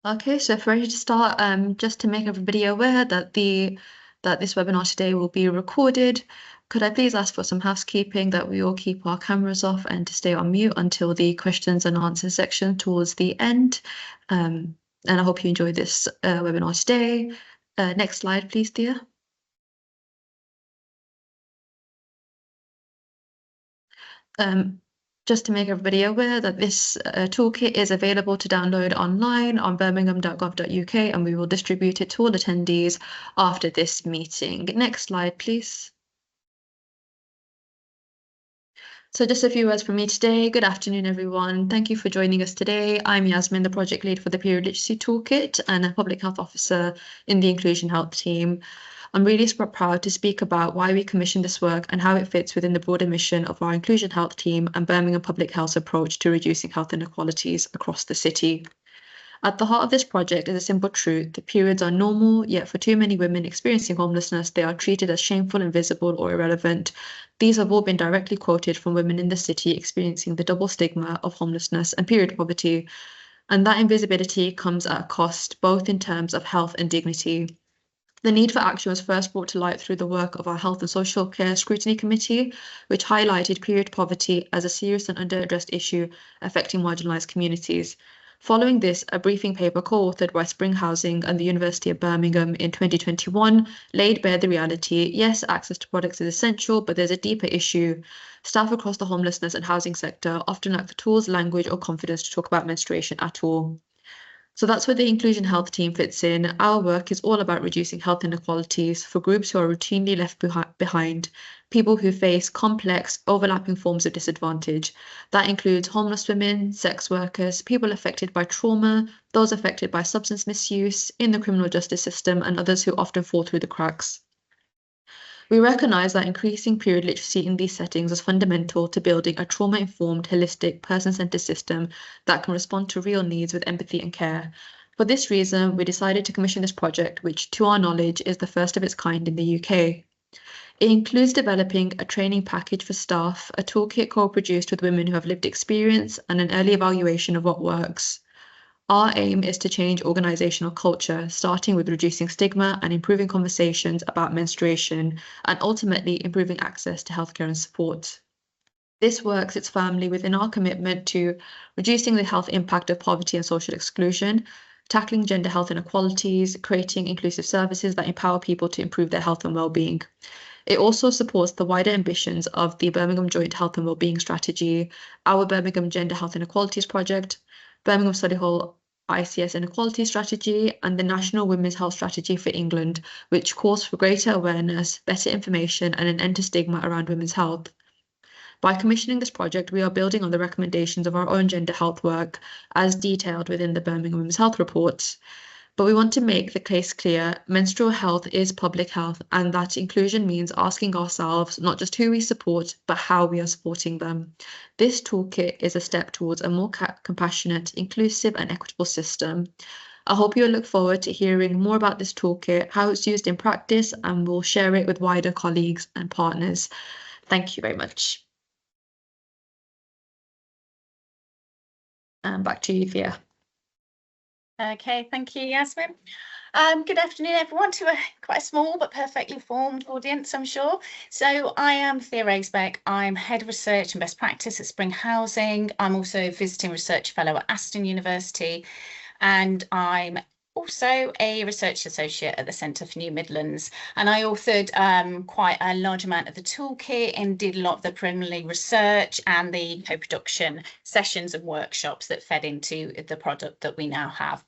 Okay, so if we're ready to start, just to make everybody aware that this webinar today will be recorded, could I please ask for some housekeeping that we all keep our cameras off and to stay on mute until the questions and answers section towards the end. And I hope you enjoy this webinar today. Next slide, please, Thea. Just to make everybody aware that this toolkit is available to download online on birmingham.gov.uk, and we will distribute it to all attendees after this meeting. Next slide, please. So just a few words from me today. Good afternoon, everyone. Thank you for joining us today. I'm Yasmin, the project lead for the Period Literacy Toolkit and a public health officer in the Inclusion Health team. I'm really proud to speak about why we commissioned this work and how it fits within the broader mission of our Inclusion Health team and Birmingham Public Health's approach to reducing health inequalities across the city. At the heart of this project is a simple truth: that periods are normal, yet for too many women experiencing homelessness, they are treated as shameful, invisible, or irrelevant. These have all been directly quoted from women in the city experiencing the double stigma of homelessness and period poverty. And that invisibility comes at a cost, both in terms of health and dignity. The need for action was first brought to light through the work of our Health and Social Care Scrutiny Committee, which highlighted period poverty as a serious and under-addressed issue affecting marginalised communities. Following this, a briefing paper co-authored by Spring Housing and the University of Birmingham in 2021 laid bare the reality: yes, access to products is essential, but there's a deeper issue. Staff across the homelessness and housing sector often lack the tools, language, or confidence to talk about menstruation at all. So that's where the Inclusion Health team fits in. Our work is all about reducing health inequalities for groups who are routinely left behind, people who face complex, overlapping forms of disadvantage. That includes homeless women, sex workers, people affected by trauma, those affected by substance misuse, in the criminal justice system, and others who often fall through the cracks. We recognise that increasing period literacy in these settings is fundamental to building a trauma-informed, holistic, person-centred system that can respond to real needs with empathy and care. For this reason, we decided to commission this project, which, to our knowledge, is the first of its kind in the UK. It includes developing a training package for staff, a toolkit co-produced with women who have lived experience, and an early evaluation of what works. Our aim is to change organisational culture, starting with reducing stigma and improving conversations about menstruation, and ultimately improving access to healthcare and support. This work sits firmly within our commitment to reducing the health impact of poverty and social exclusion, tackling gender health inequalities, creating inclusive services that empower people to improve their health and well-being. It also supports the wider ambitions of the Birmingham Joint Health and Wellbeing Strategy, our Birmingham Gender Health Inequalities Project, Birmingham Study Hall ICS Inequality Strategy, and the National Women's Health Strategy for England, which calls for greater awareness, better information, and an end to stigma around women's health. By commissioning this project, we are building on the recommendations of our own gender health work, as detailed within the Birmingham Women's Health Report. But we want to make the case clear: menstrual health is public health, and that inclusion means asking ourselves not just who we support, but how we are supporting them. This toolkit is a step towards a more compassionate, inclusive, and equitable system. I hope you'll look forward to hearing more about this toolkit, how it's used in practice, and we'll share it with wider colleagues and partners. Thank you very much. And back to you, Thea. Okay, thank you, Yasmin. Good afternoon, everyone, to quite a small but perfectly formed audience, I'm sure. So I am Thea Raisbeck. I'm Head of Research and Best Practice at Spring Housing. I'm also a Visiting Research Fellow at Aston University, and I'm also a Research Associate at the Centre for New Midlands. And I authored quite a large amount of the toolkit and did a lot of the preliminary research and the co-production sessions and workshops that fed into the product that we now have.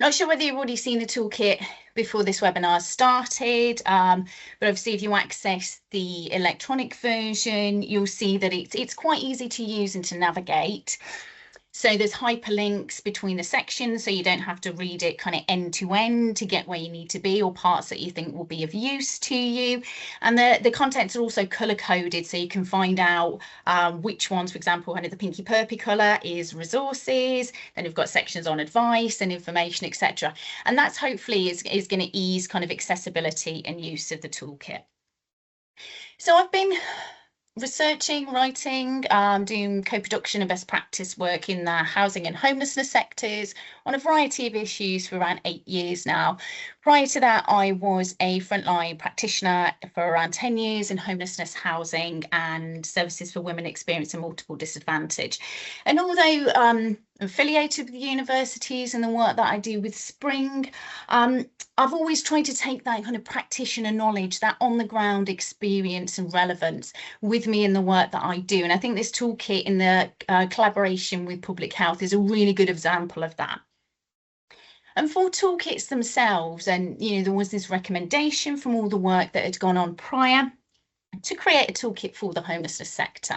Not sure whether you've already seen the toolkit before this webinar started, but obviously if you access the electronic version, you'll see that it's quite easy to use and to navigate. So there's hyperlinks between the sections, so you don't have to read it kind of end to end to get where you need to be, or parts that you think will be of use to you. And the contents are also color coded, so you can find out which ones, for example, kind of the pinky purpy color is resources, then you've got sections on advice and information, etc. And that's hopefully is going to ease kind of accessibility and use of the toolkit. So I've been researching, writing, doing co-production and best practice work in the housing and homelessness sectors on a variety of issues for around 8 years now. Prior to that, I was a frontline practitioner for around 10 years in homelessness, housing and services for women experiencing multiple disadvantage. And although I'm affiliated with the universities and the work that I do with Spring, I've always tried to take that kind of practitioner knowledge, that on the ground experience and relevance with me in the work that I do. And I think this toolkit in the collaboration with public health is a really good example of that. And for toolkits themselves, and there was this recommendation from all the work that had gone on prior to create a toolkit for the homelessness sector.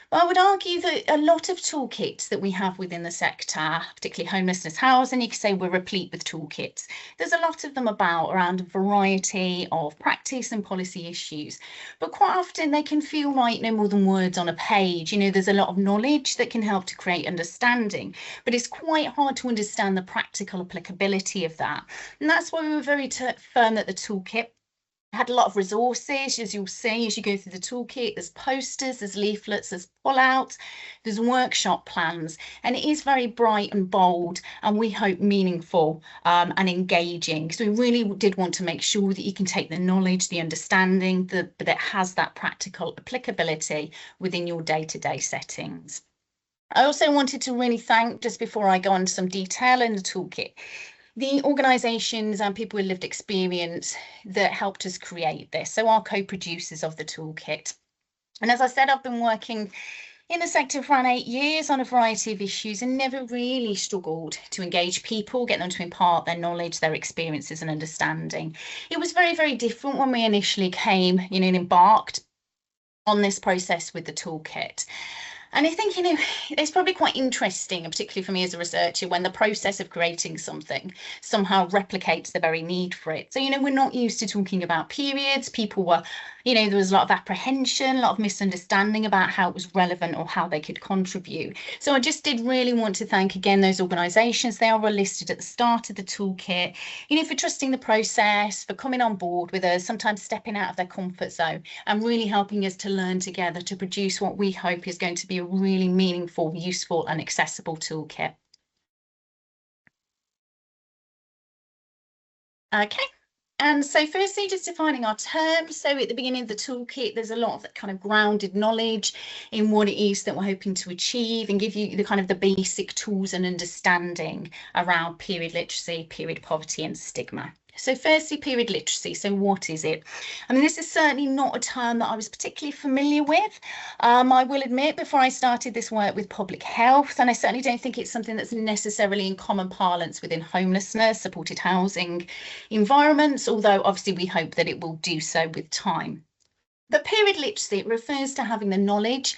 But I would argue that a lot of toolkits that we have within the sector, particularly homelessness housing, you could say we're replete with toolkits. There's a lot of them around a variety of practice and policy issues, but quite often they can feel like no more than words on a page. There's a lot of knowledge that can help to create understanding, but it's quite hard to understand the practical applicability of that. And that's why we were very firm that the toolkit had a lot of resources, as you'll see as you go through the toolkit. There's posters, there's leaflets, there's pull-outs, there's workshop plans, and it is very bright and bold, and we hope meaningful and engaging. So we really did want to make sure that you can take the knowledge, the understanding, but it has that practical applicability within your day-to-day settings. I also wanted to really thank, just before I go on to some detail in the toolkit, the organisations and people with lived experience that helped us create this, so our co-producers of the toolkit. And as I said, I've been working in the sector for around 8 years on a variety of issues and never really struggled to engage people, get them to impart their knowledge, their experiences and understanding. It was very, very different when we initially came, and embarked on this process with the toolkit. And I think, it's probably quite interesting, and particularly for me as a researcher, when the process of creating something somehow replicates the very need for it. So, we're not used to talking about periods. People were, there was a lot of apprehension, a lot of misunderstanding about how it was relevant or how they could contribute. So I just did really want to thank again those organisations. They are all listed at the start of the toolkit, for trusting the process, for coming on board with us, sometimes stepping out of their comfort zone and really helping us to learn together to produce what we hope is going to be a really meaningful, useful and accessible toolkit. Okay. And so firstly, just defining our terms. So at the beginning of the toolkit, there's a lot of that kind of grounded knowledge in what it is that we're hoping to achieve and give you the kind of the basic tools and understanding around period literacy, period poverty and stigma. So firstly, period literacy. So what is it? I mean, this is certainly not a term that I was particularly familiar with. I will admit, before I started this work with public health, and I certainly don't think it's something that's necessarily in common parlance within homelessness, supported housing environments, although obviously we hope that it will do so with time. But period literacy refers to having the knowledge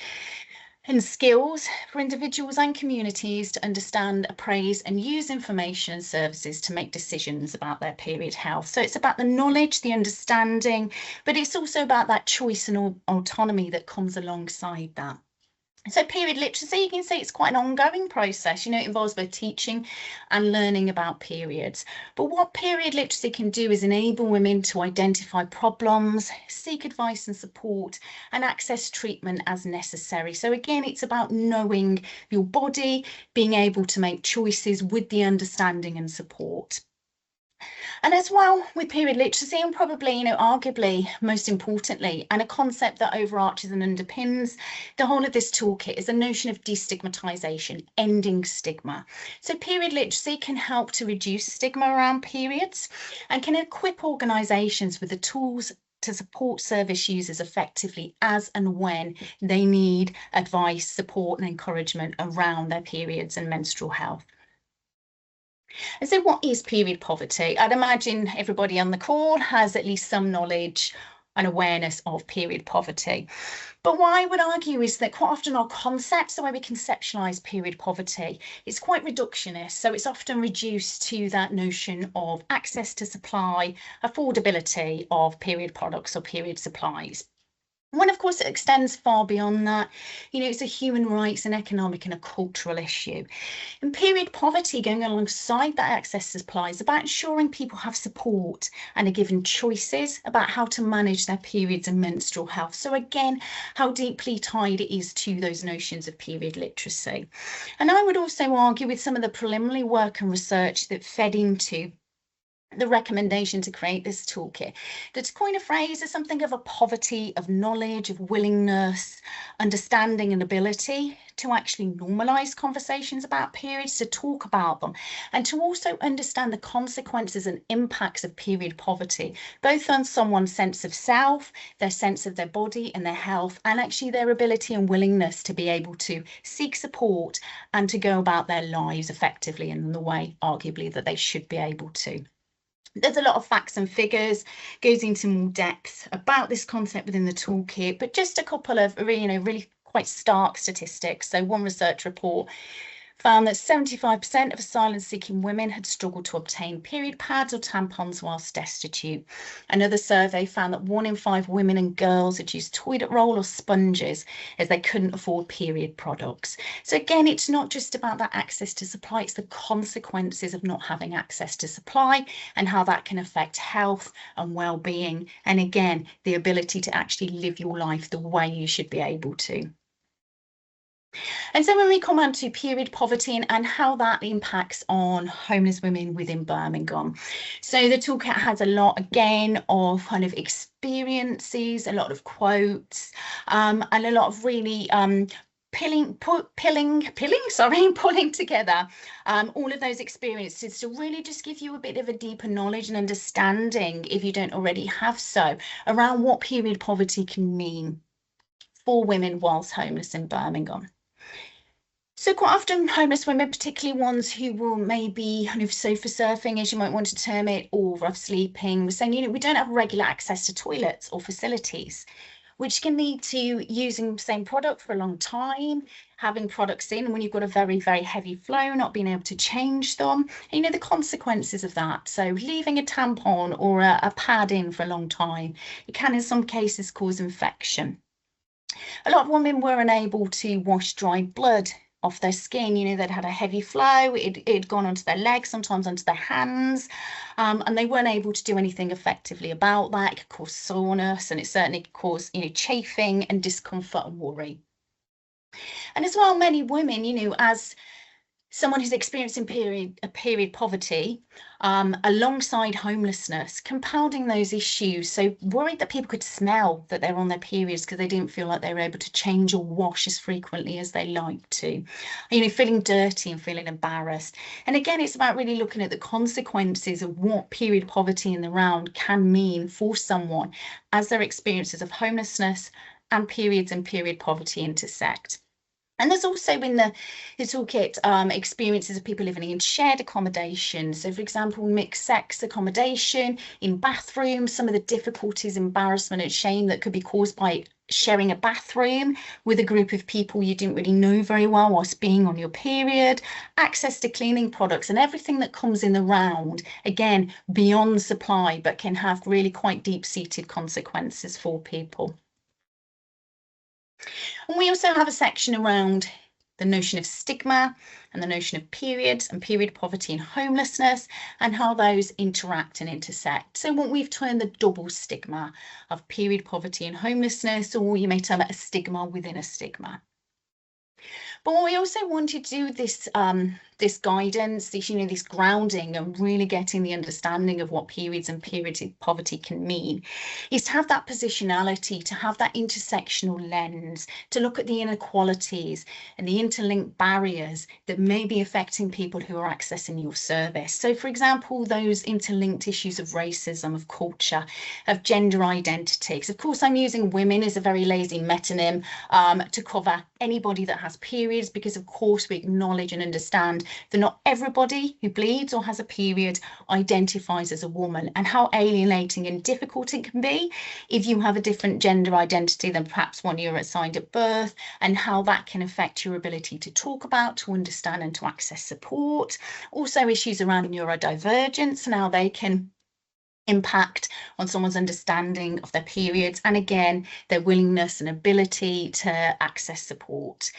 and skills for individuals and communities to understand, appraise and use information and services to make decisions about their period health. So it's about the knowledge, the understanding, but it's also about that choice and autonomy that comes alongside that. So period literacy, you can say it's quite an ongoing process. It involves both teaching and learning about periods. But what period literacy can do is enable women to identify problems, seek advice and support, and access treatment as necessary. So again, it's about knowing your body, being able to make choices with the understanding and support. And as well with period literacy, and probably, arguably most importantly, and a concept that overarches and underpins the whole of this toolkit is the notion of destigmatisation, ending stigma. So period literacy can help to reduce stigma around periods and can equip organisations with the tools to support service users effectively as and when they need advice, support and encouragement around their periods and menstrual health. And so what is period poverty? I'd imagine everybody on the call has at least some knowledge and awareness of period poverty. But what I would argue is that quite often our concepts, the way we conceptualise period poverty, is quite reductionist. So it's often reduced to that notion of access to supply, affordability of period products or period supplies. When, of course, it extends far beyond that. It's a human rights and economic and a cultural issue. And period poverty, going alongside that access to supply, is about ensuring people have support and are given choices about how to manage their periods and menstrual health. So again, how deeply tied it is to those notions of period literacy. And I would also argue with some of the preliminary work and research that fed into the recommendation to create this toolkit, that to coin a phrase is something of a poverty of knowledge, of willingness, understanding and ability to actually normalize conversations about periods, to talk about them, and to also understand the consequences and impacts of period poverty, both on someone's sense of self, their sense of their body and their health, and actually their ability and willingness to be able to seek support and to go about their lives effectively and in the way, arguably, that they should be able to. There's a lot of facts and figures, goes into more depth about this concept within the toolkit, but just a couple of really quite stark statistics. So one research report found that 75% of asylum-seeking women had struggled to obtain period pads or tampons whilst destitute. Another survey found that 1 in 5 women and girls had used toilet roll or sponges as they couldn't afford period products. So again, it's not just about that access to supply, it's the consequences of not having access to supply and how that can affect health and well-being. And again, the ability to actually live your life the way you should be able to. And so when we come on to period poverty and how that impacts on homeless women within Birmingham. So the toolkit has a lot, again, of kind of experiences, a lot of quotes, and a lot of really pulling together all of those experiences to really just give you a bit of a deeper knowledge and understanding, if you don't already have so, around what period poverty can mean for women whilst homeless in Birmingham. So quite often homeless women, particularly ones who will maybe kind of sofa surfing, as you might want to term it, or rough sleeping, we're saying, we don't have regular access to toilets or facilities, which can lead to using the same product for a long time, having products in when you've got a very, very heavy flow, not being able to change them, and, the consequences of that. So leaving a tampon or a pad in for a long time, it can in some cases cause infection. A lot of women were unable to wash dried blood off their skin. They'd had a heavy flow, it'd gone onto their legs, sometimes onto their hands, and they weren't able to do anything effectively about that. It could cause soreness, and it certainly could cause, chafing and discomfort and worry. And as well, many women, as someone who's experiencing period poverty, alongside homelessness, compounding those issues. So worried that people could smell that they're on their periods because they didn't feel like they were able to change or wash as frequently as they like to. Feeling dirty and feeling embarrassed. And again, it's about really looking at the consequences of what period poverty in the round can mean for someone as their experiences of homelessness and period poverty intersect. And there's also in the toolkit experiences of people living in shared accommodation. So, for example, mixed sex accommodation in bathrooms, some of the difficulties, embarrassment and shame that could be caused by sharing a bathroom with a group of people you didn't really know very well whilst being on your period, access to cleaning products and everything that comes in the round, again, beyond supply, but can have really quite deep-seated consequences for people. And we also have a section around the notion of stigma and the notion of periods and period poverty and homelessness and how those interact and intersect. So what we've termed the double stigma of period poverty and homelessness, or you may term it a stigma within a stigma. But what we also wanted to do with this guidance, this grounding and really getting the understanding of what periods and period poverty can mean, is to have that positionality, to have that intersectional lens, to look at the inequalities and the interlinked barriers that may be affecting people who are accessing your service. So, for example, those interlinked issues of racism, of culture, of gender identities. Of course, I'm using women as a very lazy metonym to cover anybody that has periods, because of course we acknowledge and understand that not everybody who bleeds or has a period identifies as a woman, and how alienating and difficult it can be if you have a different gender identity than perhaps one you're assigned at birth, and how that can affect your ability to talk about, to understand and to access support. Also issues around neurodivergence and how they can impact on someone's understanding of their periods, and again, their willingness and ability to access support.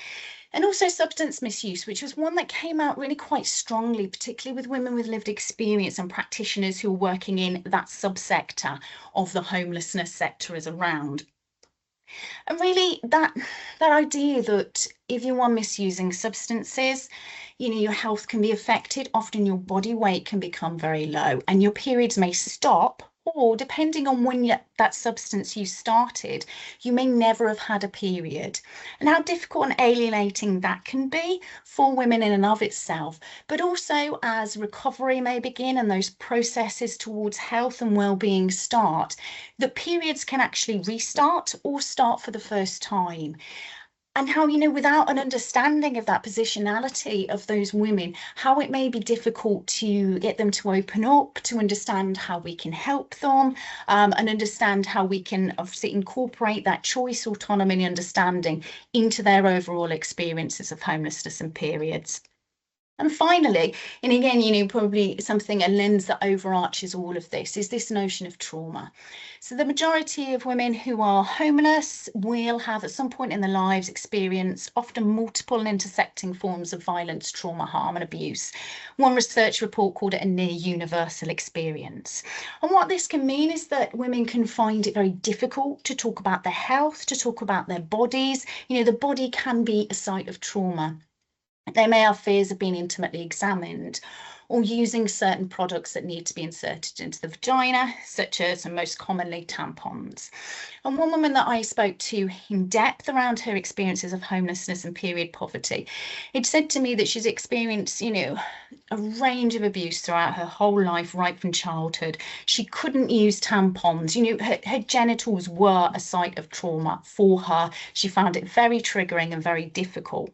And also substance misuse, which was one that came out really quite strongly, particularly with women with lived experience and practitioners who are working in that subsector of the homelessness sector as around. And really that idea that if you are misusing substances, your health can be affected. Often your body weight can become very low and your periods may stop, or depending on when that substance use started, you may never have had a period. And how difficult and alienating that can be for women in and of itself, but also as recovery may begin and those processes towards health and well-being start, the periods can actually restart or start for the first time. And how, without an understanding of that positionality of those women, how it may be difficult to get them to open up, to understand how we can help them, and understand how we can obviously incorporate that choice, autonomy, and understanding into their overall experiences of homelessness and periods. And finally, and again, probably something, a lens that overarches all of this is this notion of trauma. So the majority of women who are homeless will have at some point in their lives experienced often multiple and intersecting forms of violence, trauma, harm and abuse. One research report called it a near universal experience. And what this can mean is that women can find it very difficult to talk about their health, to talk about their bodies. The body can be a site of trauma. They may have fears of being intimately examined or using certain products that need to be inserted into the vagina, such as, and most commonly, tampons. And one woman that I spoke to in depth around her experiences of homelessness and period poverty, it said to me that she's experienced, a range of abuse throughout her whole life, right from childhood. She couldn't use tampons. Her genitals were a site of trauma for her. She found it very triggering and very difficult.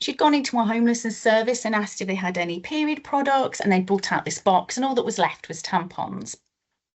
She'd gone into a homelessness service and asked if they had any period products, and they brought out this box and all that was left was tampons.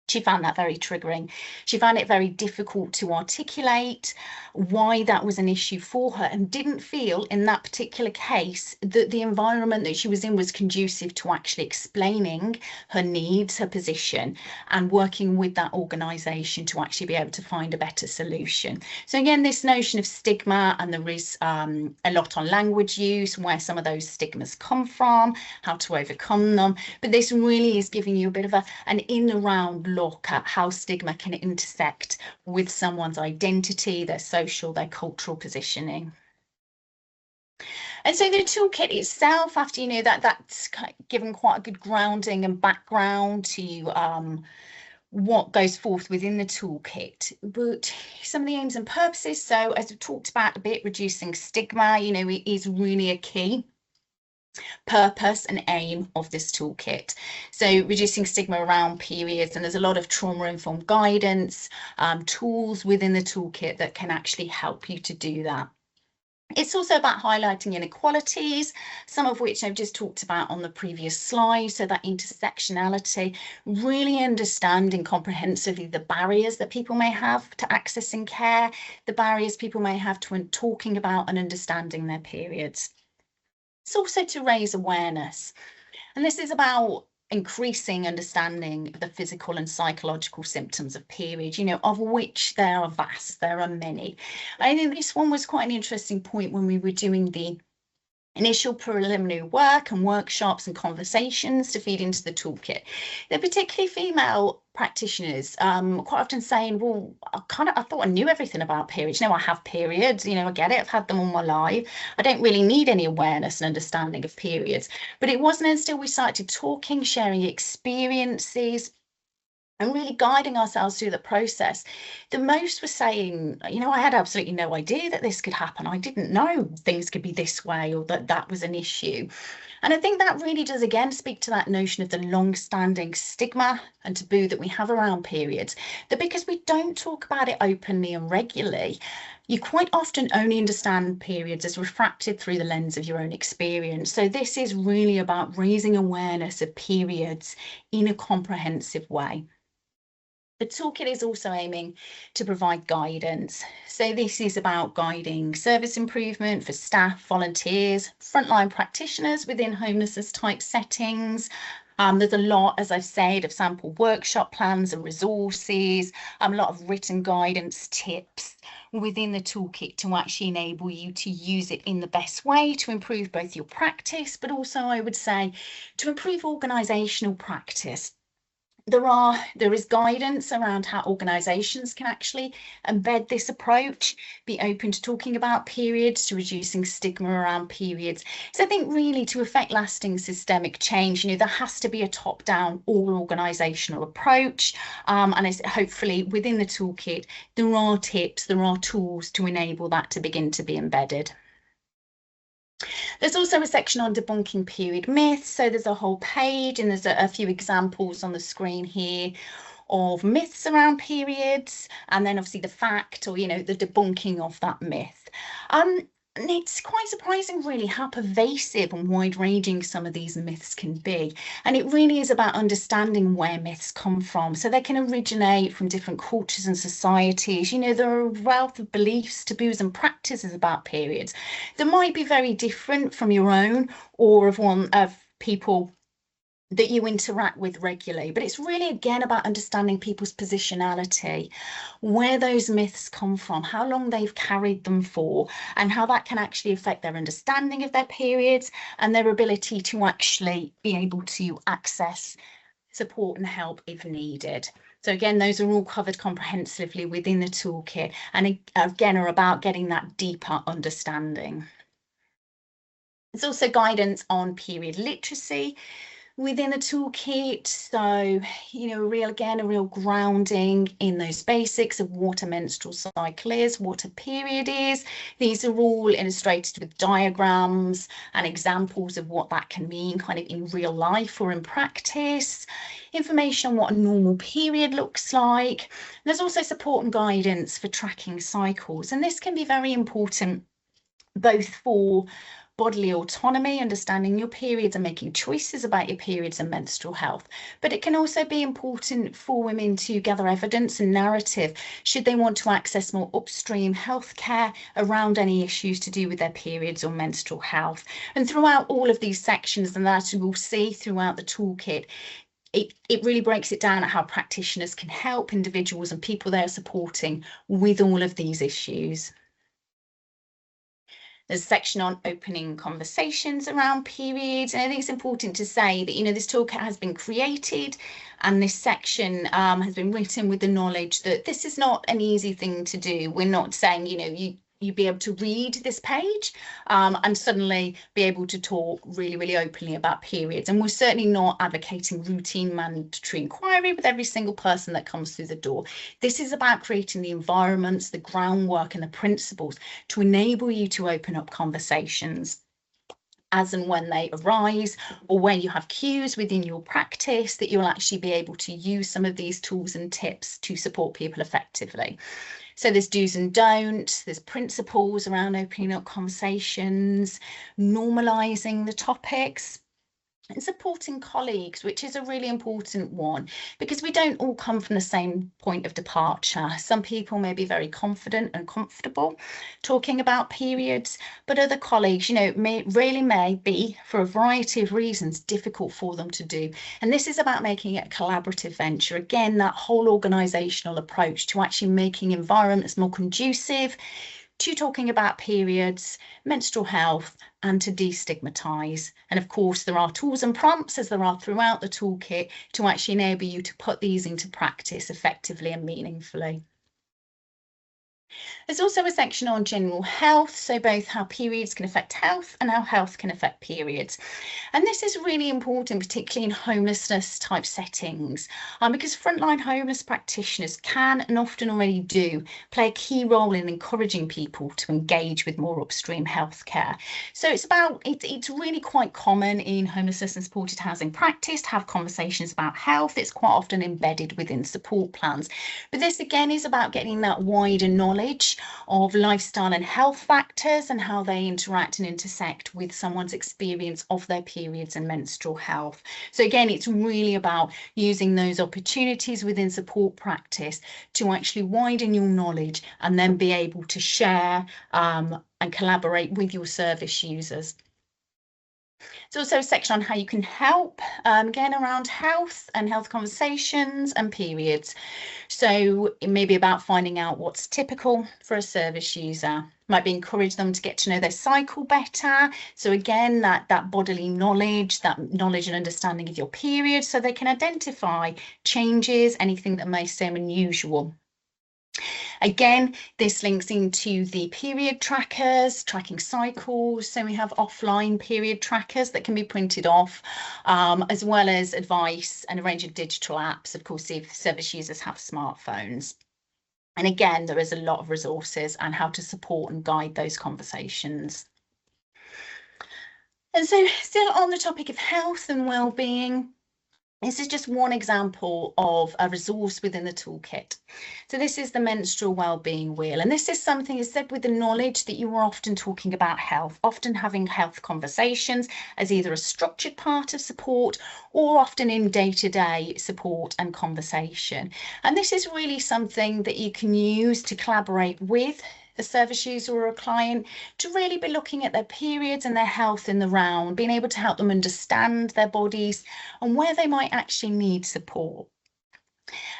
She found that very triggering. She found it very difficult to articulate why that was an issue for her, and didn't feel in that particular case that the environment that she was in was conducive to actually explaining her needs, her position, and working with that organisation to actually be able to find a better solution. So again, this notion of stigma, and there is a lot on language use, where some of those stigmas come from, how to overcome them. But this really is giving you a bit of an in the round look at how stigma can intersect with someone's identity, their social, their cultural positioning. And so the toolkit itself, after that's given quite a good grounding and background to what goes forth within the toolkit, but some of the aims and purposes. So as we talked about a bit, reducing stigma, it is really a key purpose and aim of this toolkit. So reducing stigma around periods, and there's a lot of trauma-informed guidance, tools within the toolkit that can actually help you to do that. It's also about highlighting inequalities, some of which I've just talked about on the previous slide. So that intersectionality, really understanding comprehensively the barriers that people may have to accessing care, the barriers people may have to talking about and understanding their periods. It's also to raise awareness, and this is about increasing understanding of the physical and psychological symptoms of period, of which there are vast, there are many. I think this one was quite an interesting point when we were doing the initial preliminary work and workshops and conversations to feed into the toolkit. They're particularly female practitioners quite often saying, well, I thought I knew everything about periods. I have periods, I get it, I've had them all my life. I don't really need any awareness and understanding of periods. But it wasn't until we started talking, sharing experiences, and really guiding ourselves through the process. The most were saying, I had absolutely no idea that this could happen. I didn't know things could be this way, or that was an issue. And I think that really does again speak to that notion of the long-standing stigma and taboo that we have around periods, that because we don't talk about it openly and regularly, you quite often only understand periods as refracted through the lens of your own experience. So this is really about raising awareness of periods in a comprehensive way. The toolkit is also aiming to provide guidance. So this is about guiding service improvement for staff, volunteers, frontline practitioners within homelessness type settings, There's a lot, as I've said, of sample workshop plans and resources, a lot of written guidance tips within the toolkit to actually enable you to use it in the best way to improve both your practice, but also I would say to improve organisational practice. There is guidance around how organisations can actually embed this approach, be open to talking about periods, to reducing stigma around periods. So I think really to affect lasting systemic change, there has to be a top-down, all-organisational approach. And as hopefully within the toolkit, there are tips, there are tools to enable that to begin to be embedded. There's also a section on debunking period myths. So there's a whole page and there's a few examples on the screen here of myths around periods, and then obviously the fact or, the debunking of that myth. And it's quite surprising really how pervasive and wide-ranging some of these myths can be. And it really is about understanding where myths come from. So they can originate from different cultures and societies. There are a wealth of beliefs, taboos and practices about periods that might be very different from your own or of one of people that you interact with regularly. But it's really, again, about understanding people's positionality, where those myths come from, how long they've carried them for, and how that can actually affect their understanding of their periods and their ability to actually be able to access support and help if needed. So again, those are all covered comprehensively within the toolkit, and again are about getting that deeper understanding. There's also guidance on period literacy within a toolkit. So, a real grounding in those basics of what a menstrual cycle is, what a period is. These are all illustrated with diagrams and examples of what that can mean kind of in real life or in practice. Information on what a normal period looks like. There's also support and guidance for tracking cycles. And this can be very important both for bodily autonomy, understanding your periods and making choices about your periods and menstrual health. But it can also be important for women to gather evidence and narrative should they want to access more upstream healthcare around any issues to do with their periods or menstrual health. And throughout all of these sections, and that we'll see throughout the toolkit, it really breaks it down at how practitioners can help individuals and people they're supporting with all of these issues. There's a section on opening conversations around periods. And I think it's important to say that, this toolkit has been created and this section has been written with the knowledge that this is not an easy thing to do. We're not saying, you'd be able to read this page and suddenly be able to talk really, really openly about periods. And we're certainly not advocating routine mandatory inquiry with every single person that comes through the door. This is about creating the environments, the groundwork and the principles to enable you to open up conversations as and when they arise, or when you have cues within your practice that you'll actually be able to use some of these tools and tips to support people effectively. So there's do's and don'ts, there's principles around opening up conversations, normalising the topics, and supporting colleagues, which is a really important one because we don't all come from the same point of departure. Some people may be very confident and comfortable talking about periods, but other colleagues, may be, for a variety of reasons, difficult for them to do. And this is about making it a collaborative venture. Again, that whole organisational approach to actually making environments more conducive to talking about periods, menstrual health, and to destigmatise. And of course, there are tools and prompts, as there are throughout the toolkit, to actually enable you to put these into practice effectively and meaningfully. There's also a section on general health, so both how periods can affect health and how health can affect periods. And this is really important, particularly in homelessness type settings, because frontline homeless practitioners can and often already do play a key role in encouraging people to engage with more upstream healthcare. So it's really quite common in homelessness and supported housing practice to have conversations about health. It's quite often embedded within support plans. But this again is about getting that wider knowledge of lifestyle and health factors and how they interact and intersect with someone's experience of their periods and menstrual health. So again, it's really about using those opportunities within support practice to actually widen your knowledge and then be able to share and collaborate with your service users. There's also a section on how you can help, again, around health and health conversations and periods. So it may be about finding out what's typical for a service user. Might be encourage them to get to know their cycle better. So again, that bodily knowledge, that knowledge and understanding of your period, so they can identify changes, anything that may seem unusual. Again, this links into the period trackers, tracking cycles. So we have offline period trackers that can be printed off, as well as advice and a range of digital apps, of course, if service users have smartphones. And again, there is a lot of resources on how to support and guide those conversations. And so still on the topic of health and well-being, this is just one example of a resource within the toolkit. So this is the menstrual wellbeing wheel. And this is something, as said, with the knowledge that you are often talking about health, often having health conversations as either a structured part of support or often in day-to-day support and conversation. And this is really something that you can use to collaborate with a service user or a client to really be looking at their periods and their health in the round, being able to help them understand their bodies and where they might actually need support.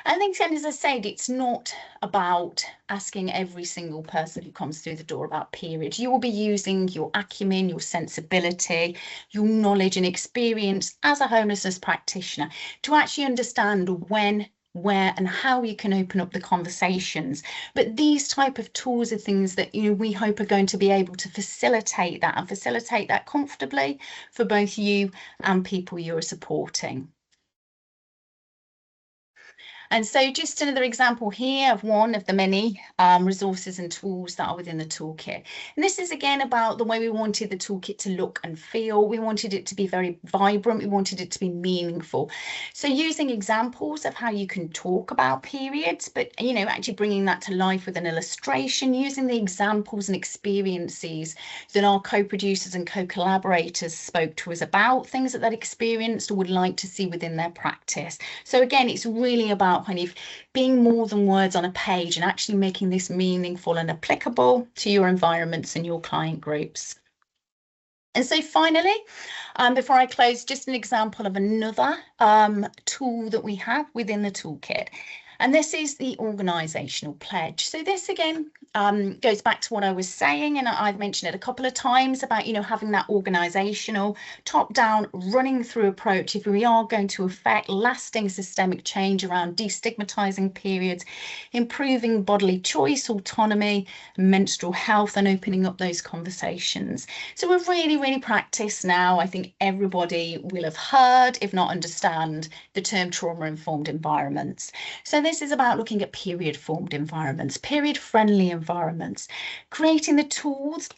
And then, as I said, it's not about asking every single person who comes through the door about periods. You will be using your acumen, your sensibility, your knowledge and experience as a homelessness practitioner to actually understand when, where and how you can open up the conversations. But these type of tools are things that we hope are going to be able to facilitate that and facilitate that comfortably for both you and people you're supporting. And so just another example here of one of the many resources and tools that are within the toolkit. And this is again about the way we wanted the toolkit to look and feel. We wanted it to be very vibrant. We wanted it to be meaningful. So using examples of how you can talk about periods, but actually bringing that to life with an illustration, using the examples and experiences that our co-producers and co-collaborators spoke to us about, things that they'd experienced or would like to see within their practice. So again, it's really about kind of being more than words on a page and actually making this meaningful and applicable to your environments and your client groups. And so finally, before I close, just an example of another tool that we have within the toolkit. And this is the organisational pledge. So this again goes back to what I was saying, and I've mentioned it a couple of times about having that organisational top-down running through approach if we are going to affect lasting systemic change around destigmatising periods, improving bodily choice, autonomy, menstrual health, and opening up those conversations. So we're really practiced now. I think everybody will have heard, if not understand, the term trauma-informed environments. So this is about looking at period-formed environments, period-friendly environments, creating the tools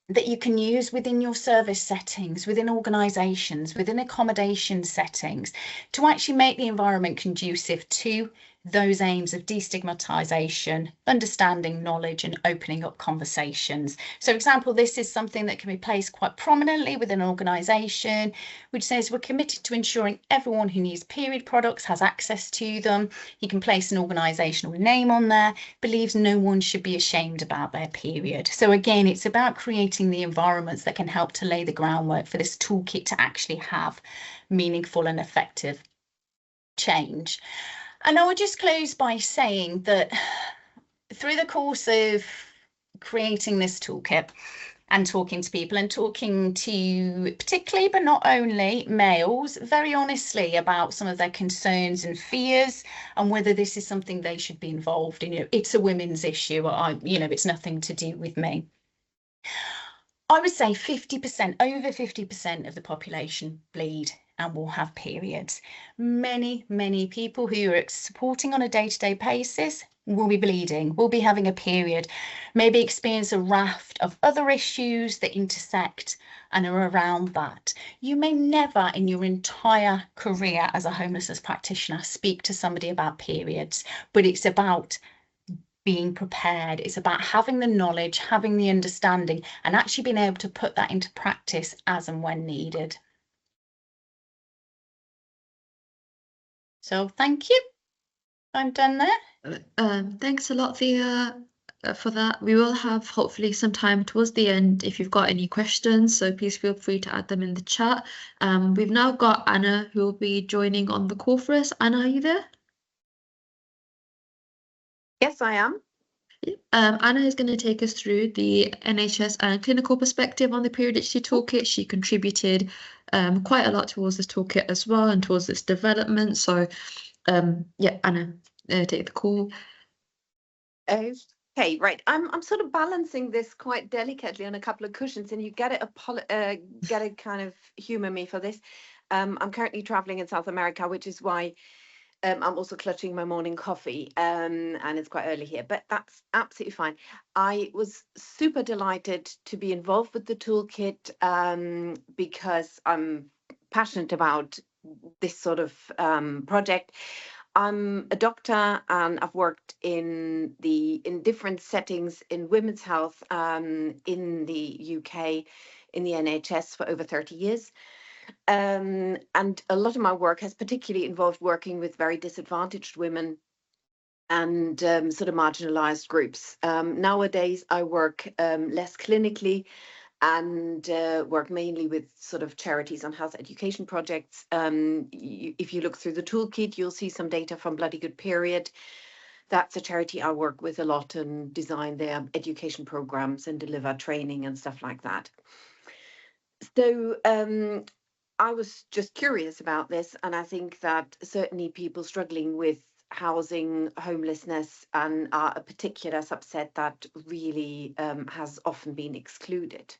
that you can use within your service settings, within organisations, within accommodation settings, to actually make the environment conducive to those aims of destigmatisation, understanding knowledge and opening up conversations. So, for example, this is something that can be placed quite prominently within an organisation, which says we're committed to ensuring everyone who needs period products has access to them. You can place an organisational name on there, believes no one should be ashamed about their period. So again, it's about creating the environments that can help to lay the groundwork for this toolkit to actually have meaningful and effective change. And I would just close by saying that through the course of creating this toolkit and talking to people and talking to particularly, but not only, males, very honestly about some of their concerns and fears and whether this is something they should be involved in. It's a women's issue. It's nothing to do with me. I would say 50%, over 50% of the population bleed and will have periods. Many people who are supporting on a day-to-day basis will be bleeding, will be having a period, maybe experience a raft of other issues that intersect and are around that. You may never in your entire career as a homelessness practitioner speak to somebody about periods, but it's about being prepared. It's about having the knowledge, having the understanding, and actually being able to put that into practice as and when needed. So thank you. I'm done there. Thanks a lot, Thea. for that. We will have hopefully some time towards the end if you've got any questions, so please feel free to add them in the chat. We've now got Anna who will be joining on the call for us. Anna, are you there? Yes, I am. Anna is going to take us through the NHS and clinical perspective on the Period Literacy Toolkit. She contributed quite a lot towards this toolkit as well and towards its development. So yeah, Anna, take the call. Okay, right. I'm sort of balancing this quite delicately on a couple of cushions, and you get it kind of humor me for this. I'm currently traveling in South America, which is why I'm also clutching my morning coffee, and it's quite early here, but that's absolutely fine. I was super delighted to be involved with the toolkit because I'm passionate about this sort of project. I'm a doctor and I've worked in different settings in women's health in the UK, in the NHS for over 30 years. And a lot of my work has particularly involved working with very disadvantaged women and sort of marginalized groups. Nowadays, I work less clinically and work mainly with sort of charities on health education projects. If you look through the toolkit, you'll see some data from Bloody Good Period. That's a charity I work with a lot and design their education programs and deliver training and stuff like that. So I was just curious about this, and I think that certainly people struggling with housing, homelessness, and are a particular subset that really has often been excluded.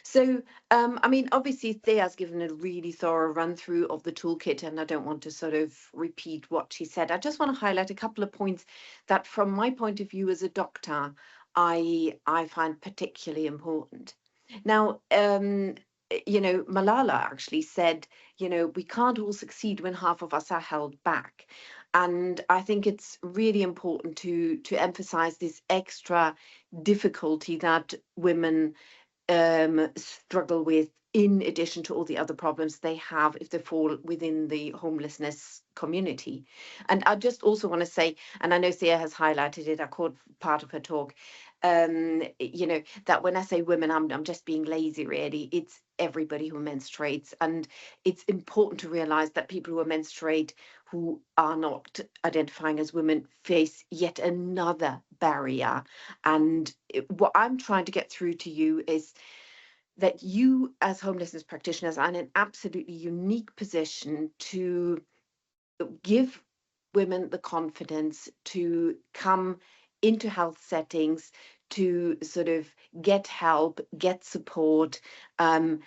So, I mean, obviously, Thea's given a really thorough run through of the toolkit, and I don't want to sort of repeat what she said. I just want to highlight a couple of points that, from my point of view as a doctor, I find particularly important. Now, you know, Malala actually said, you know, we can't all succeed when half of us are held back. And I think it's really important to emphasize this extra difficulty that women struggle with, in addition to all the other problems they have if they fall within the homelessness community. And I just also want to say, and I know Thea has highlighted it, I caught part of her talk, you know, that when I say women, I'm just being lazy, really. It's everybody who menstruates. And it's important to realize that people who menstruate who are not identifying as women face yet another barrier. And what I'm trying to get through to you is that you, as homelessness practitioners, are in an absolutely unique position to give women the confidence to come into health settings, to sort of get help, get support. I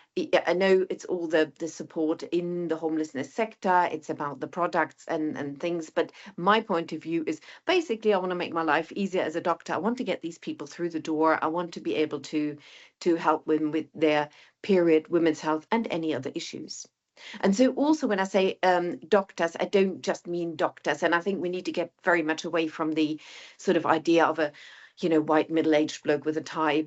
know it's all the support in the homelessness sector, it's about the products and things, but my point of view is basically I want to make my life easier as a doctor. I want to get these people through the door. I want to be able to help them with their period, women's health, and any other issues. And so also when I say doctors, I don't just mean doctors. And I think we need to get very much away from the sort of idea of a, you know, white middle-aged bloke with a tie.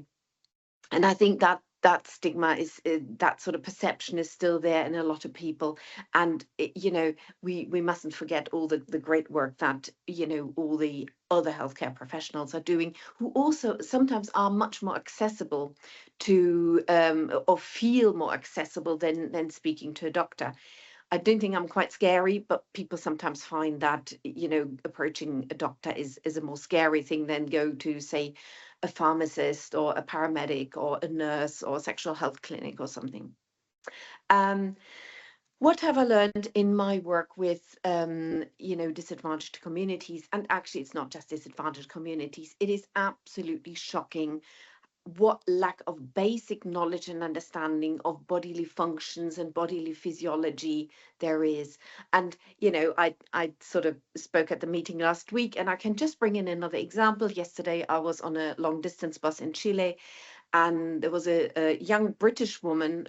And I think that that stigma is that sort of perception is still there in a lot of people. And, you know, we mustn't forget all the great work that, you know, all the other healthcare professionals are doing, who also sometimes are much more accessible to or feel more accessible than speaking to a doctor. I don't think I'm quite scary, but people sometimes find that, you know, approaching a doctor is a more scary thing than go to, say, a pharmacist or a paramedic or a nurse or a sexual health clinic or something. What have I learned in my work with, you know, disadvantaged communities? And actually, it's not just disadvantaged communities. It is absolutely shocking what lack of basic knowledge and understanding of bodily functions and bodily physiology there is. And, you know, I sort of spoke at the meeting last week, and I can just bring in another example. Yesterday, I was on a long distance bus in Chile, and there was a young British woman,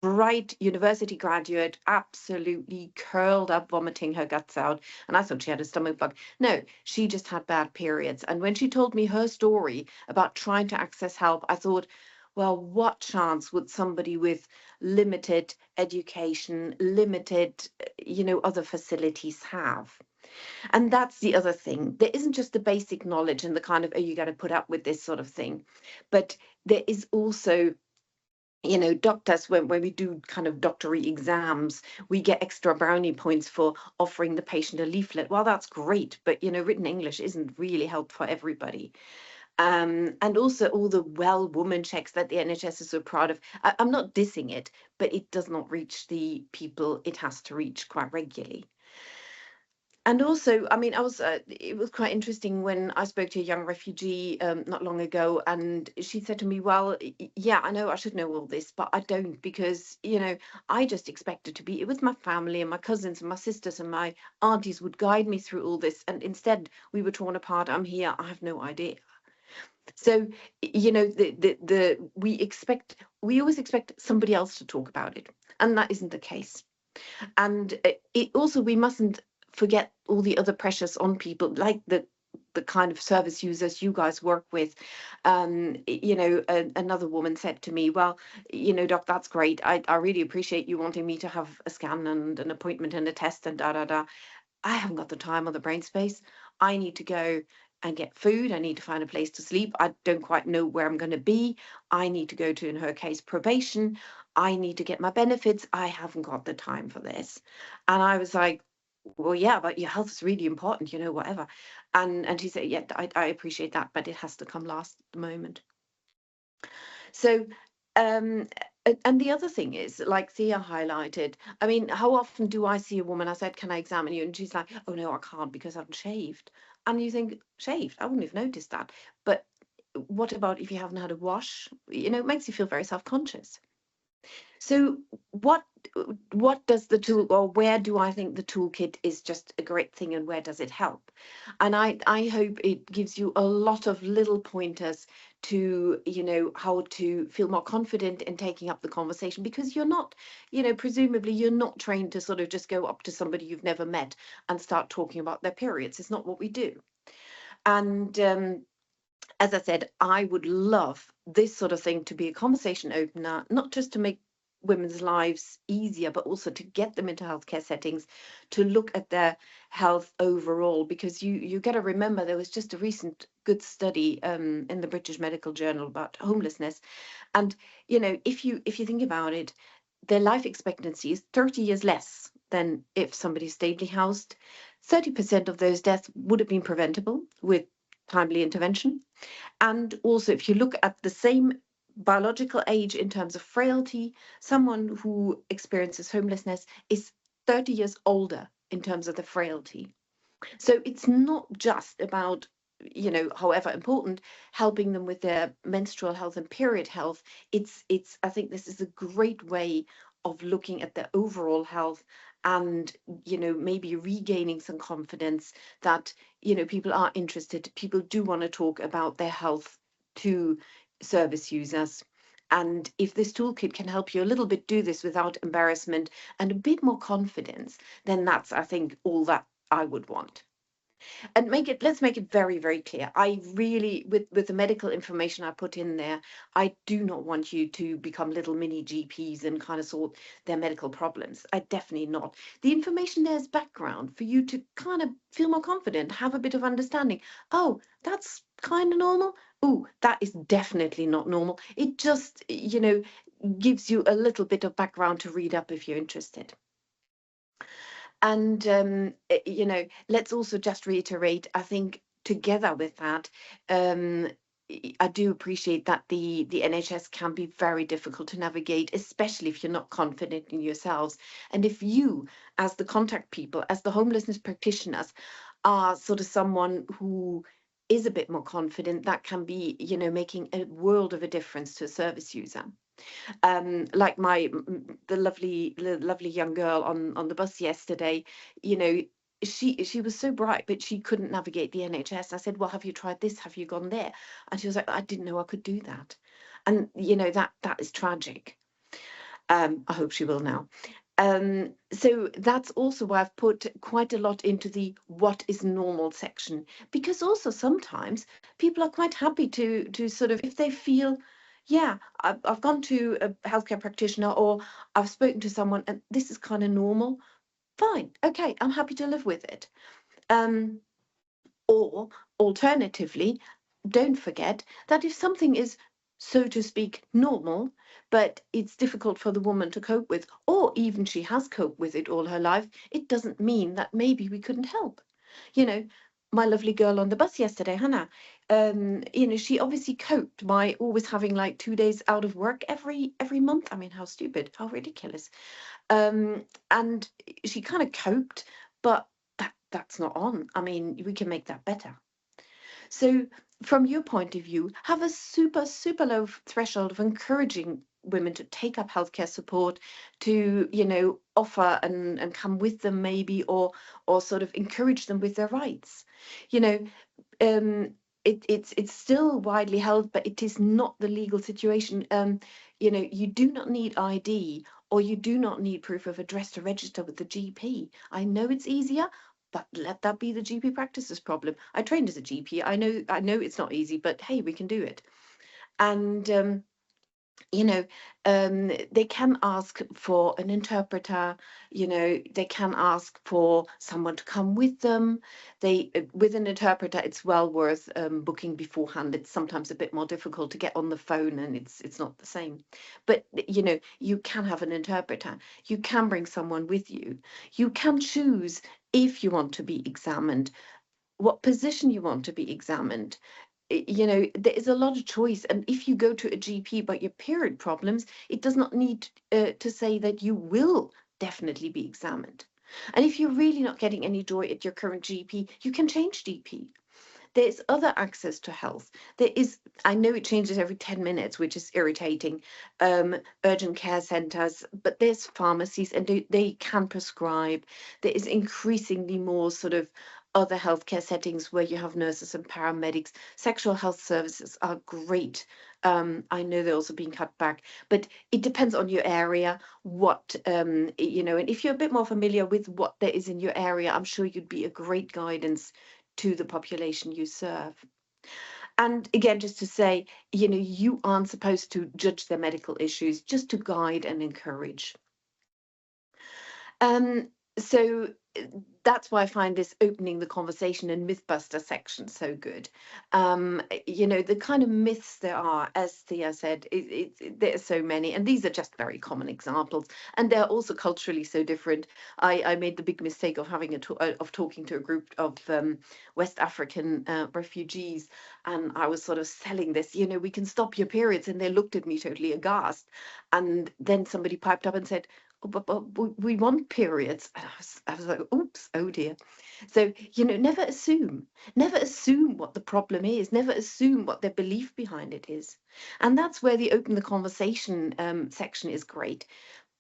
bright university graduate, absolutely curled up, vomiting her guts out. And I thought she had a stomach bug. No, she just had bad periods. And when she told me her story about trying to access help, I thought, well, what chance would somebody with limited education, limited, you know, other facilities have? And that's the other thing. There isn't just the basic knowledge and the kind of, oh, you got to put up with this sort of thing, but there is also, you know, doctors, when we do kind of doctory exams, we get extra brownie points for offering the patient a leaflet. Well, that's great, but, you know, written English isn't really help for everybody. And also all the well woman checks that the NHS is so proud of. I'm not dissing it, but it does not reach the people it has to reach quite regularly. And also, I mean, it was quite interesting when I spoke to a young refugee not long ago, and she said to me, well, yeah, I know I should know all this, but I don't, because, you know, I just expected to be, it was my family and my cousins and my sisters and my aunties would guide me through all this. And instead we were torn apart. I'm here. I have no idea. So, you know, we always expect somebody else to talk about it, and that isn't the case. And it also, we mustn't forget all the other pressures on people, like the kind of service users you guys work with. You know, another woman said to me, well, you know, doc, that's great. I really appreciate you wanting me to have a scan and an appointment and a test and da da da. I haven't got the time or the brain space. I need to go and get food. I need to find a place to sleep. I don't quite know where I'm going to be. I need to go to, in her case, probation. I need to get my benefits. I haven't got the time for this. And I was like, well, yeah, but your health is really important, you know, whatever. And she said, yeah, I appreciate that, but it has to come last at the moment. So, and the other thing is, like Thea highlighted, I mean, how often do I see a woman, I said, can I examine you? And she's like, oh no, I can't because I haven't shaved. And you think, shaved? I wouldn't have noticed that. But what about if you haven't had a wash? You know, it makes you feel very self-conscious. So what does the tool, or where do I think the toolkit is just a great thing, and where does it help? And I hope it gives you a lot of little pointers to, you know, how to feel more confident in taking up the conversation, because you're not, you know, presumably you're not trained to sort of just go up to somebody you've never met and start talking about their periods. It's not what we do. And as I said, I would love this sort of thing to be a conversation opener, not just to make women's lives easier, but also to get them into healthcare settings, to look at their health overall, because you got to remember there was just a recent good study in the British Medical Journal about homelessness. And, you know, if you think about it, their life expectancy is 30 years less than if somebody's stably housed. 30% of those deaths would have been preventable with timely intervention. And also, if you look at the same biological age in terms of frailty, someone who experiences homelessness is 30 years older in terms of the frailty. So it's not just about, you know, however important, helping them with their menstrual health and period health. It's I think this is a great way of looking at their overall health, and, you know, maybe regaining some confidence that, you know, people are interested, people do want to talk about their health to service users. And if this toolkit can help you a little bit do this without embarrassment and a bit more confidence, then that's, I think, all that I would want. And let's make it very, very clear. I really, with the medical information I put in there, I do not want you to become little mini GPs and kind of sort their medical problems. I definitely not. The information there is background for you to kind of feel more confident, have a bit of understanding. Oh, that's kind of normal. Oh, that is definitely not normal. It just, you know, gives you a little bit of background to read up if you're interested. And, you know, let's also just reiterate, I think together with that, I do appreciate that the NHS can be very difficult to navigate, especially if you're not confident in yourselves. And if you, as the contact people, as the homelessness practitioners, are sort of someone who is a bit more confident, that can be, you know, making a world of a difference to a service user. Like the lovely young girl on the bus yesterday, you know, she was so bright, but she couldn't navigate the NHS. I said, well, have you tried this? Have you gone there? And she was like, I didn't know I could do that. And, you know, that is tragic. I hope she will now. So that's also why I've put quite a lot into the what is normal section, because also sometimes people are quite happy to sort of, if they feel, yeah, I've gone to a healthcare practitioner, or I've spoken to someone and this is kind of normal, fine, okay, I'm happy to live with it. Or alternatively, don't forget that if something is, so to speak, normal, but it's difficult for the woman to cope with, or even she has coped with it all her life, it doesn't mean that maybe we couldn't help. You know, my lovely girl on the bus yesterday, Hannah, she obviously coped by always having like 2 days out of work every month. I mean, how stupid, how ridiculous. And she kind of coped, but that's not on. I mean, we can make that better. So from your point of view, have a super, super low threshold of encouraging women to take up healthcare support, to, offer and come with them maybe, or sort of encourage them with their rights. You know, it's still widely held, but it is not the legal situation. You do not need ID, or you do not need proof of address to register with the GP. I know it's easier, but let that be the GP practice's problem. I trained as a GP. I know it's not easy, but hey, we can do it. And they can ask for an interpreter. They can ask for someone to come with them. With an interpreter, it's well worth booking beforehand. It's sometimes a bit more difficult to get on the phone, and it's not the same. But you can have an interpreter. You can bring someone with you. You can choose if you want to be examined, what position you want to be examined. There is a lot of choice, and if you go to a GP about your period problems, it does not need to say that you will definitely be examined. And if you're really not getting any joy at your current GP, you can change GP. There's other access to health. I know it changes every 10 minutes, which is irritating, urgent care centres, but there's pharmacies, and they can prescribe. There is increasingly more sort of other healthcare settings where you have nurses and paramedics. Sexual health services are great. I know they're also being cut back, but it depends on your area, and if you're a bit more familiar with what there is in your area, I'm sure you'd be a great guidance to the population you serve. And again, just to say, you aren't supposed to judge their medical issues, just to guide and encourage. So that's why I find this opening the conversation and mythbuster section so good. The kind of myths there are, as Thea said, there are so many, and these are just very common examples, and they're also culturally so different. I made the big mistake of talking to a group of West African refugees, and I was sort of selling this, we can stop your periods, and they looked at me totally aghast. And then somebody piped up and said, oh, but we want periods. And I was like, oops, oh dear. So, never assume what the problem is, never assume what their belief behind it is. And that's where the open the conversation section is great.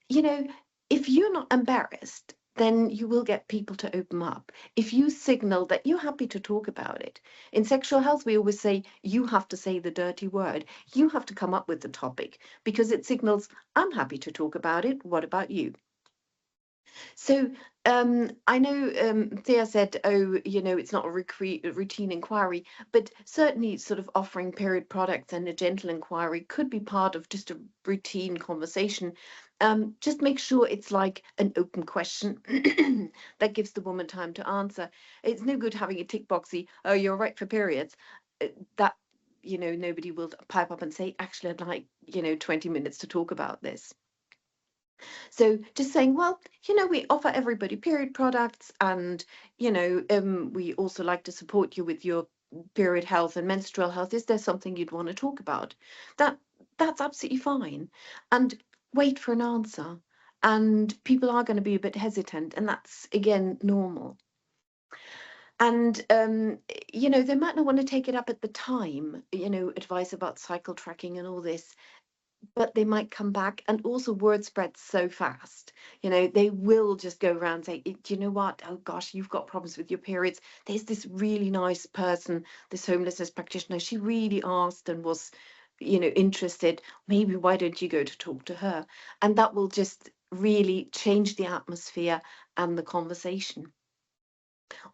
If you're not embarrassed, then you will get people to open up. If you signal that you're happy to talk about it. In sexual health, we always say, you have to say the dirty word. You have to come up with the topic, because it signals, I'm happy to talk about it. What about you? So I know Thea said, it's not a routine inquiry, but certainly sort of offering period products and a gentle inquiry could be part of just a routine conversation. Just make sure it's like an open question that gives the woman time to answer. It's no good having a tick boxy, oh, you're right for periods. That, nobody will pipe up and say, actually, I'd like, 20 minutes to talk about this. So just saying, well, we offer everybody period products, and, we also like to support you with your period health and menstrual health. Is there something you'd want to talk about? That's absolutely fine. And wait for an answer. And people are going to be a bit hesitant, and that's, again, normal. And, they might not want to take it up at the time, advice about cycle tracking and all this, but they might come back. And also word spreads so fast, they will just go around saying, do you know what, oh gosh, you've got problems with your periods. There's this really nice person, this homelessness practitioner, she really asked and was interested, maybe why don't you go to talk to her? And that will just really change the atmosphere and the conversation.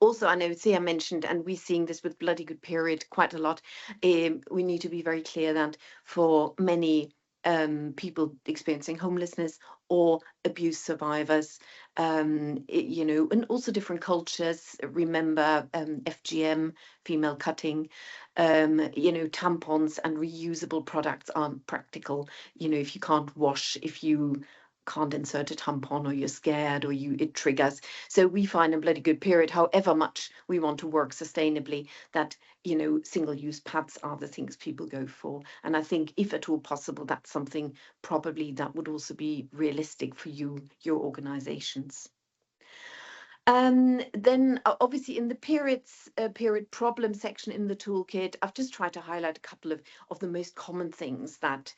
Also, I know Thea mentioned, and we're seeing this with Bloody Good Period quite a lot, we need to be very clear that for many people experiencing homelessness or abuse survivors, you know, and also different cultures. Remember FGM, female cutting, you know, tampons and reusable products aren't practical. You know, if you can't wash, if you can't insert a tampon, or you're scared, or it triggers. So we find a bloody good period, however much we want to work sustainably, that, you know, single-use pads are the things people go for. And I think if at all possible, that's something probably that would also be realistic for you, your organizations. Then obviously in the period problem section in the toolkit, I've just tried to highlight a couple of the most common things that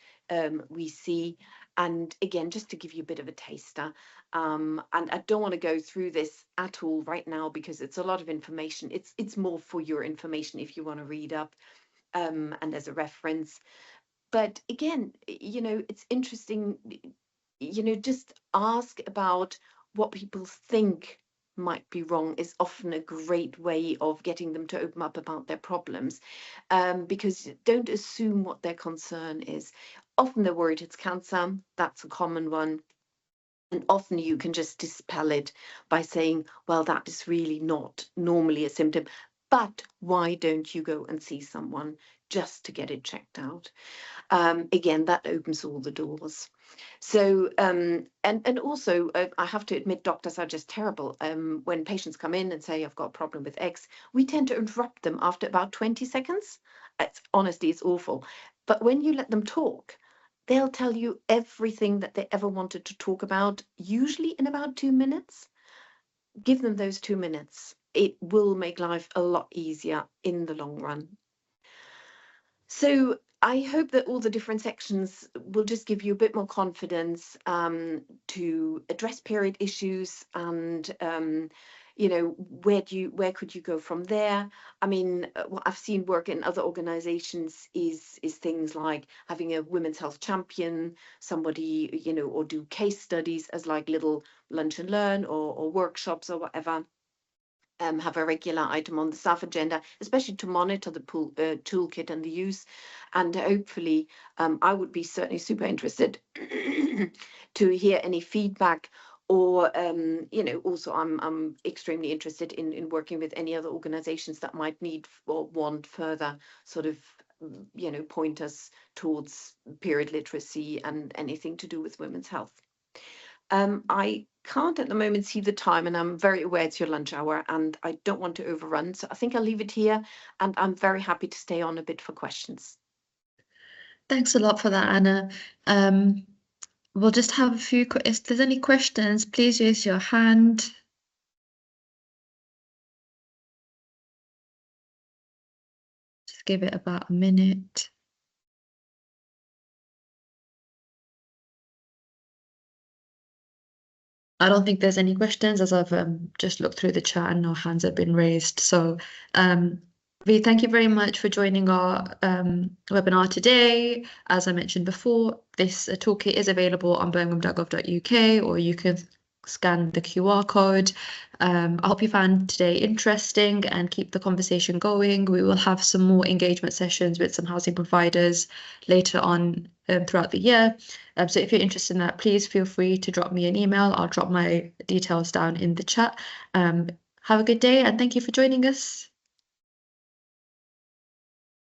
we see. And again, just to give you a bit of a taster, and I don't want to go through this at all right now because it's a lot of information. It's more for your information if you want to read up and as a reference. But again, you know, it's interesting, you know, just ask about what people think might be wrong is often a great way of getting them to open up about their problems, because don't assume what their concern is. Often they're worried it's cancer. That's a common one. And often you can just dispel it by saying, well, that is really not normally a symptom, but why don't you go and see someone just to get it checked out? Again, that opens all the doors. So, and also, I have to admit, doctors are just terrible. When patients come in and say, I've got a problem with X, we tend to interrupt them after about 20 seconds. Honestly, it's awful. But when you let them talk, they'll tell you everything that they ever wanted to talk about, usually in about 2 minutes. Give them those 2 minutes. It will make life a lot easier in the long run. So I hope that all the different sections will just give you a bit more confidence to address period issues, and you know, where could you go from there? I mean, what I've seen work in other organizations is things like having a women's health champion, somebody, you know, or do case studies as like little lunch and learn or workshops or whatever. Have a regular item on the staff agenda, especially to monitor the toolkit and the use. And hopefully, I would be certainly super interested to hear any feedback, or you know, also I'm extremely interested in working with any other organizations that might need or want further sort of, you know, pointers towards period literacy and anything to do with women's health. I can't at the moment see the time, and I'm very aware it's your lunch hour and I don't want to overrun. So I think I'll leave it here, and I'm very happy to stay on a bit for questions. Thanks a lot for that, Anna. We'll just have a few, if there's any questions, please raise your hand. Just give it about a minute. I don't think there's any questions, as I've just looked through the chat and no hands have been raised. So we thank you very much for joining our webinar today. As I mentioned before, this toolkit is available on birmingham.gov.uk, or you can scan the QR code. I hope you found today interesting and keep the conversation going. We will have some more engagement sessions with some housing providers later on throughout the year. So if you're interested in that, please feel free to drop me an email. I'll drop my details down in the chat. Have a good day, and thank you for joining us.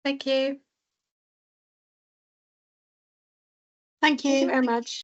Thank you. Thank you very much.